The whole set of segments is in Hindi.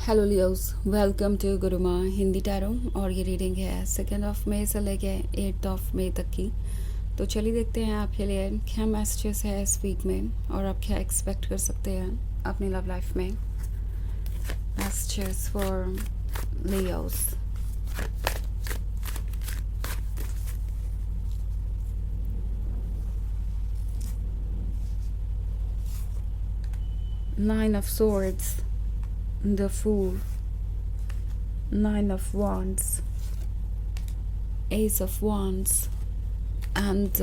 Hello Leos, welcome to Gurumaa Hindi tarot. और ये रीडिंग है 2 मई से लेके 8 मई तक की। तो चलिए देखते हैं आपके लिए क्या मैसेजेस है इस वीक में और आप क्या एक्सपेक्ट कर सकते हैं अपनी लव लाइफ में। Messages for Leos. Nine of Swords, the Fool, Nine of Wands, Ace of Wands, and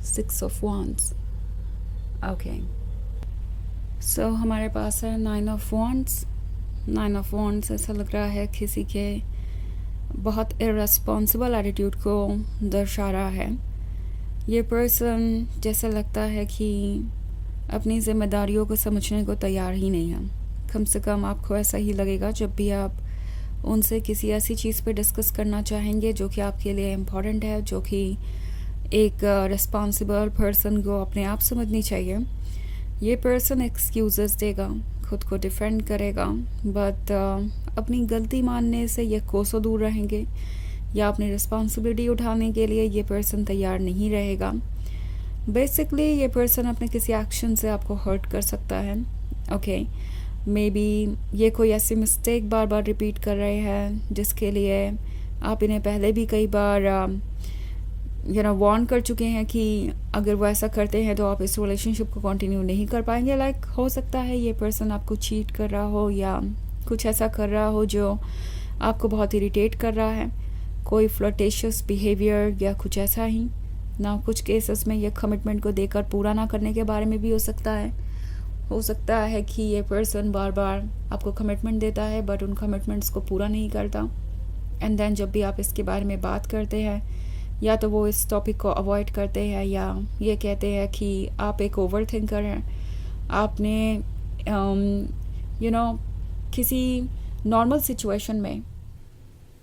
Six of Wands. Okay. सो हमारे पास है 9 ऑफ वॉन्ड्स। 9 ऑफ वॉन्ड्स ऐसा लग रहा है किसी के बहुत इररेस्पॉन्सिबल एटीट्यूड को दर्शा रहा है। ये पर्सन जैसा लगता है कि अपनी ज़िम्मेदारियों को समझने को तैयार ही नहीं है। कम से कम आपको ऐसा ही लगेगा जब भी आप उनसे किसी ऐसी चीज़ पे डिस्कस करना चाहेंगे जो कि आपके लिए इम्पॉर्टेंट है, जो कि एक रिस्पॉन्सिबल पर्सन को अपने आप समझनी चाहिए। ये पर्सन एक्सक्यूज़ेस देगा, खुद को डिफेंड करेगा, बट अपनी गलती मानने से ये कोसों दूर रहेंगे या अपनी रिस्पॉन्सिबिलिटी उठाने के लिए ये पर्सन तैयार नहीं रहेगा। बेसिकली ये पर्सन अपने किसी एक्शन से आपको हर्ट कर सकता है। ओके, मे बी ये कोई ऐसी मिस्टेक बार बार रिपीट कर रहे हैं जिसके लिए आप इन्हें पहले भी कई बार वार्न कर चुके हैं कि अगर वो ऐसा करते हैं तो आप इस रिलेशनशिप को कंटिन्यू नहीं कर पाएंगे। लाइक हो सकता है ये पर्सन आपको चीट कर रहा हो या कुछ ऐसा कर रहा हो जो आपको बहुत इरिटेट कर रहा है, कोई फ्लर्टेशियस बिहेवियर या कुछ ऐसा ही ना। कुछ केसेस में ये कमिटमेंट को देकर पूरा ना करने के बारे में भी हो सकता है। हो सकता है कि ये पर्सन बार बार आपको कमिटमेंट देता है बट उन कमिटमेंट्स को पूरा नहीं करता, एंड देन जब भी आप इसके बारे में बात करते हैं या तो वो इस टॉपिक को अवॉइड करते हैं या ये कहते हैं कि आप एक ओवर थिंकर हैं। आपने किसी नॉर्मल सिचुएशन में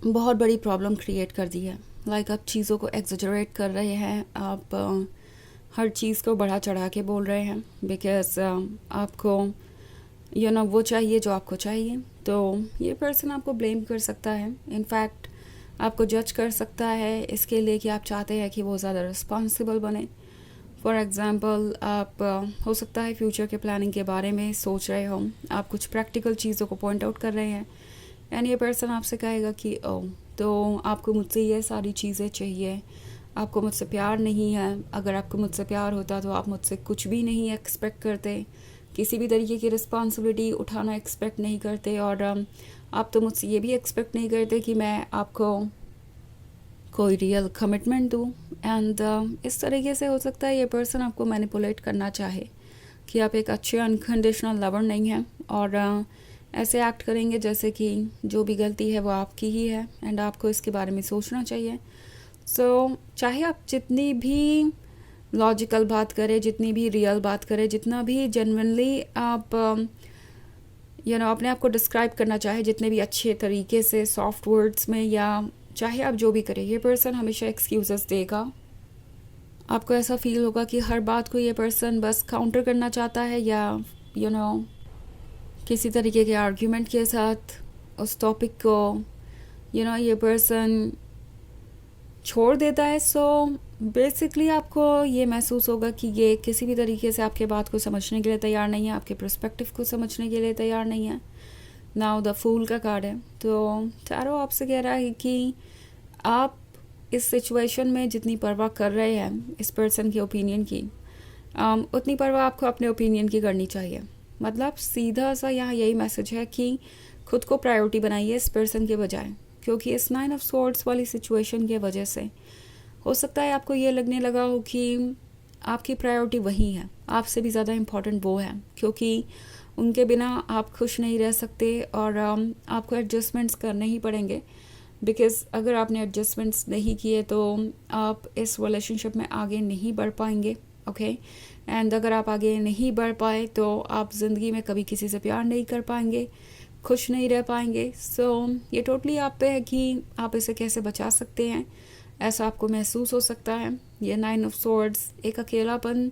बहुत बड़ी प्रॉब्लम क्रिएट कर दी है। लाइक आप चीज़ों को एग्जैजरेट कर रहे हैं, आप हर चीज़ को बढ़ा चढ़ा के बोल रहे हैं बिकॉज आपको वो चाहिए जो आपको चाहिए। तो ये पर्सन आपको ब्लेम कर सकता है, इनफैक्ट आपको जज कर सकता है इसके लिए कि आप चाहते हैं कि वो ज़्यादा रिस्पॉन्सिबल बने। फॉर एग्ज़ाम्पल आप हो सकता है फ्यूचर के प्लानिंग के बारे में सोच रहे हो, आप कुछ प्रैक्टिकल चीज़ों को पॉइंट आउट कर रहे हैं एंड ये पर्सन आपसे कहेगा कि तो आपको मुझसे ये सारी चीज़ें चाहिए, आपको मुझसे प्यार नहीं है। अगर आपको मुझसे प्यार होता तो आप मुझसे कुछ भी नहीं एक्सपेक्ट करते, किसी भी तरीके की रिस्पॉन्सिबिलिटी उठाना एक्सपेक्ट नहीं करते, और आप तो मुझसे ये भी एक्सपेक्ट नहीं करते कि मैं आपको कोई रियल कमिटमेंट दूँ। एंड इस तरीके से हो सकता है ये पर्सन आपको मैनिपुलेट करना चाहे कि आप एक अच्छे अनकंडीशनल लवर नहीं हैं, और ऐसे एक्ट करेंगे जैसे कि जो भी गलती है वो आपकी ही है एंड आपको इसके बारे में सोचना चाहिए। सो चाहे आप जितनी भी लॉजिकल बात करें, जितनी भी रियल बात करें, जितना भी जेन्युइनली आप अपने आप को डिस्क्राइब करना चाहे, जितने भी अच्छे तरीके से सॉफ्ट वर्ड्स में, या चाहे आप जो भी करें, ये पर्सन हमेशा एक्सक्यूज़ेस देगा। आपको ऐसा फील होगा कि हर बात को ये पर्सन बस काउंटर करना चाहता है या किसी तरीके के आर्ग्यूमेंट के साथ उस टॉपिक को ये पर्सन छोड़ देता है। सो बेसिकली आपको ये महसूस होगा कि ये किसी भी तरीके से आपके बात को समझने के लिए तैयार नहीं है, आपके पर्सपेक्टिव को समझने के लिए तैयार नहीं है। नाउ द फूल का कार्ड है, तो टैरो आपसे कह रहा है कि आप इस सिचुएशन में जितनी परवाह कर रहे हैं इस पर्सन के ओपिनियन की, उतनी परवाह आपको अपने ओपिनियन की करनी चाहिए। मतलब सीधा सा यहाँ यही मैसेज है कि खुद को प्रायोरिटी बनाइए इस पर्सन के बजाय, क्योंकि इस 9 ऑफ स्वॉर्ड्स वाली सिचुएशन की वजह से हो सकता है आपको ये लगने लगा हो कि आपकी प्रायोरिटी वही है, आपसे भी ज़्यादा इम्पॉर्टेंट वो है, क्योंकि उनके बिना आप खुश नहीं रह सकते और आपको एडजस्टमेंट्स करने ही पड़ेंगे। बिकॉज़ अगर आपने एडजस्टमेंट्स नहीं किए तो आप इस रिलेशनशिप में आगे नहीं बढ़ पाएंगे। ओके, एंड अगर आप आगे नहीं बढ़ पाए तो आप ज़िंदगी में कभी किसी से प्यार नहीं कर पाएंगे, खुश नहीं रह पाएंगे। सो ये टोटली आप पे है कि आप इसे कैसे बचा सकते हैं। ऐसा आपको महसूस हो सकता है। ये 9 ऑफ स्वॉर्ड्स एक अकेलापन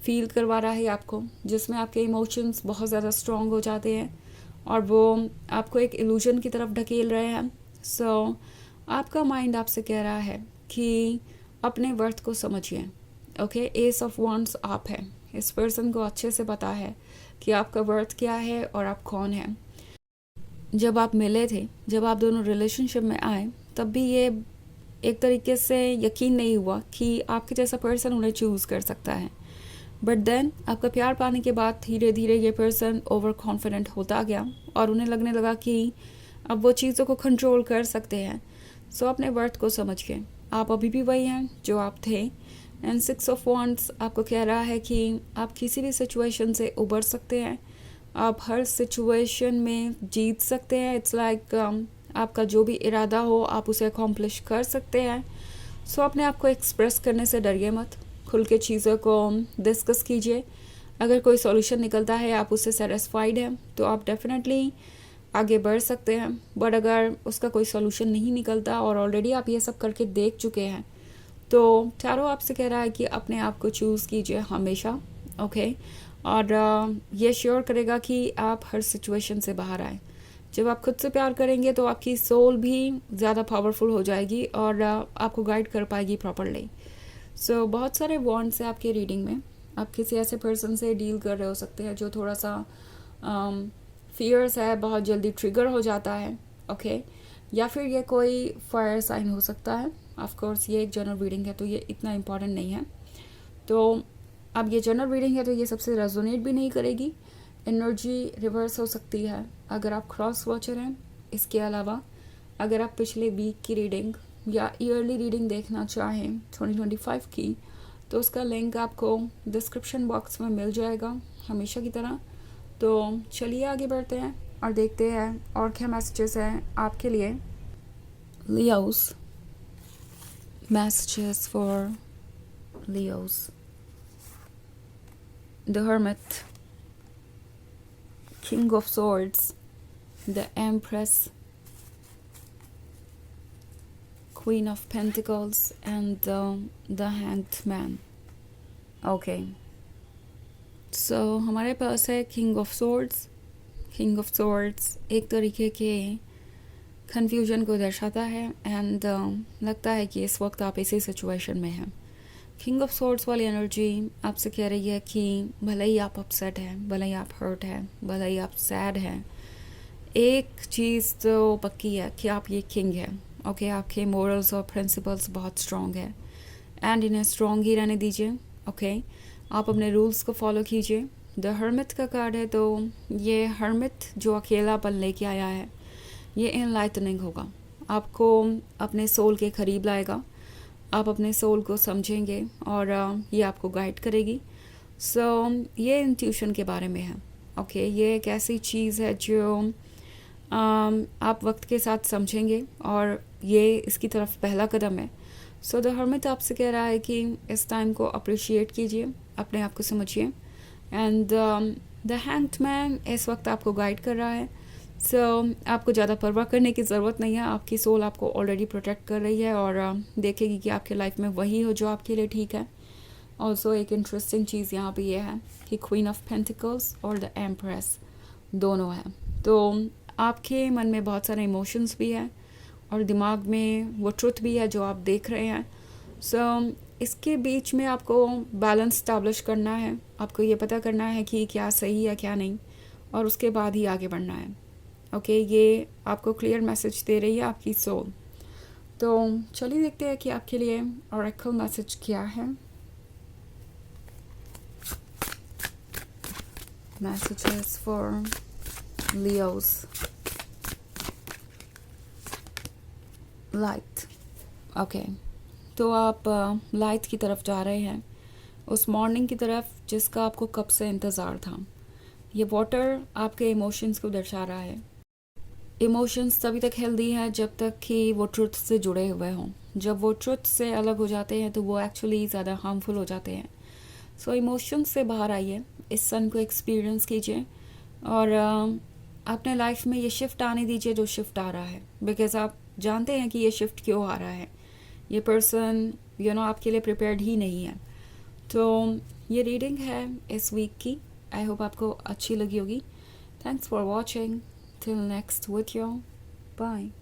फील करवा रहा है आपको, जिसमें आपके इमोशंस बहुत ज़्यादा स्ट्रॉन्ग हो जाते हैं और वो आपको एक इल्यूजन की तरफ ढकेल रहे हैं। सो आपका माइंड आपसे कह रहा है कि अपने वर्थ को समझिए। ओके, एस ऑफ वॉन्ड्स आप हैं, इस पर्सन को अच्छे से पता है कि आपका वर्थ क्या है और आप कौन हैं। जब आप मिले थे, जब आप दोनों रिलेशनशिप में आए, तब भी ये एक तरीके से यकीन नहीं हुआ कि आपके जैसा पर्सन उन्हें चूज़ कर सकता है। बट देन आपका प्यार पाने के बाद धीरे धीरे ये पर्सन ओवर कॉन्फिडेंट होता गया और उन्हें लगने लगा कि अब वो चीज़ों को कंट्रोल कर सकते हैं। सो अपने वर्थ को समझ के आप अभी भी वही हैं जो आप थे। एंड 6 ऑफ वॉन्ड्स आपको कह रहा है कि आप किसी भी सिचुएशन से उबर सकते हैं, आप हर सिचुएशन में जीत सकते हैं। इट्स लाइक आपका जो भी इरादा हो आप उसे अकॉम्प्लिश कर सकते हैं। सो अपने आप को एक्सप्रेस करने से डरिए मत, खुल के चीज़ों को डिस्कस कीजिए। अगर कोई सॉल्यूशन निकलता है, आप उससे सेटिस्फाइड हैं, तो आप डेफिनेटली आगे बढ़ सकते हैं। बट अगर उसका कोई सॉल्यूशन नहीं निकलता और ऑलरेडी आप ये सब करके देख चुके हैं, तो टैरो आपसे कह रहा है कि अपने आप को चूज़ कीजिए हमेशा। ओके, और ये श्योर करेगा कि आप हर सिचुएशन से बाहर आए। जब आप खुद से प्यार करेंगे तो आपकी सोल भी ज़्यादा पावरफुल हो जाएगी और आपको गाइड कर पाएगी प्रॉपरली। सो बहुत सारे वॉन्ड्स हैं आपके रीडिंग में। आप किसी ऐसे पर्सन से डील कर रहे हो सकते हैं जो थोड़ा सा फियर्स है, बहुत जल्दी ट्रिगर हो जाता है। ओके, या फिर ये कोई फायर साइन हो सकता है। ऑफ कोर्स ये एक जनरल रीडिंग है तो ये इतना इम्पॉर्टेंट नहीं है। तो अब ये जनरल रीडिंग है तो ये सबसे रेजोनेट भी नहीं करेगी। एनर्जी रिवर्स हो सकती है अगर आप क्रॉस वॉचर हैं। इसके अलावा अगर आप पिछले वीक की रीडिंग या ईयरली रीडिंग देखना चाहें 2025 की, तो उसका लिंक आपको डिस्क्रिप्शन बॉक्स में मिल जाएगा हमेशा की तरह। तो चलिए आगे बढ़ते हैं और देखते हैं और क्या मैसेजेस हैं आपके लिए। Leos, messages for Leos. The hermit, King of Swords, the Empress, Queen of Pentacles, and the Hanged Man. Okay. So हमारे पास है King of Swords. King of Swords एक तरीके के confusion को दर्शाता है and लगता है कि इस वक्त आप इसी सिचुएशन में हैं। किंग ऑफ सोर्ड्स वाली एनर्जी आपसे कह रही है कि भले ही आप अपसेट हैं, भले ही आप हर्ट हैं, भले ही आप सैड हैं, एक चीज़ तो पक्की है कि आप ये किंग हैं। ओके, आपके मोरल्स और प्रिंसिपल्स बहुत स्ट्रॉन्ग है एंड इन्हें स्ट्रॉन्ग ही रहने दीजिए। ओके, आप अपने रूल्स को फॉलो कीजिए। द हर्मिट का कार्ड है तो ये हर्मिट जो अकेलापन लेके आया है ये एनलाइटनिंग होगा, आपको अपने सोल के करीब लाएगा। आप अपने सोल को समझेंगे और ये आपको गाइड करेगी। सो ये इंट्यूशन के बारे में है। ओके, ये एक ऐसी चीज़ है जो आप वक्त के साथ समझेंगे और ये इसकी तरफ पहला कदम है। सो द हर्मिट आपसे कह रहा है कि इस टाइम को अप्रिशिएट कीजिए, अपने आप को समझिए। एंड द हैंग्ड मैन इस वक्त आपको गाइड कर रहा है। सो आपको ज़्यादा परवाह करने की ज़रूरत नहीं है, आपकी सोल आपको ऑलरेडी प्रोटेक्ट कर रही है और देखेगी कि आपके लाइफ में वही हो जो आपके लिए ठीक है। ऑल्सो एक इंटरेस्टिंग चीज़ यहाँ पे ये है कि क्वीन ऑफ पेंटिकल्स और द एम्प्रेस दोनों है, तो आपके मन में बहुत सारे इमोशंस भी है और दिमाग में वो ट्रुथ भी है जो आप देख रहे हैं। सो इसके बीच में आपको बैलेंस स्टैब्लिश करना है, आपको ये पता करना है कि क्या सही है क्या नहीं, और उसके बाद ही आगे बढ़ना है। ओके, ये आपको क्लियर मैसेज दे रही है आपकी सोल। तो चलिए देखते हैं कि आपके लिए ऑरेकल मैसेज क्या है। Messages for Leos. Light. Okay, तो आप लाइट की तरफ जा रहे हैं, उस मॉर्निंग की तरफ जिसका आपको कब से इंतज़ार था। ये वाटर आपके इमोशंस को दर्शा रहा है। इमोशंस तभी तक हेल्दी हैं जब तक कि वो ट्रुथ से जुड़े हुए हों। जब वो ट्रुथ से अलग हो जाते हैं तो वो एक्चुअली ज़्यादा हार्मफुल हो जाते हैं। सो इमोशंस से बाहर आइए, इस सन को एक्सपीरियंस कीजिए और अपने लाइफ में ये शिफ्ट आने दीजिए जो शिफ्ट आ रहा है, बिकॉज आप जानते हैं कि ये शिफ्ट क्यों आ रहा है। ये पर्सन आपके लिए प्रिपेयर्ड ही नहीं है। तो ये रीडिंग है इस वीक की। आई होप आपको अच्छी लगी होगी। Thanks for watching. till next video. Bye.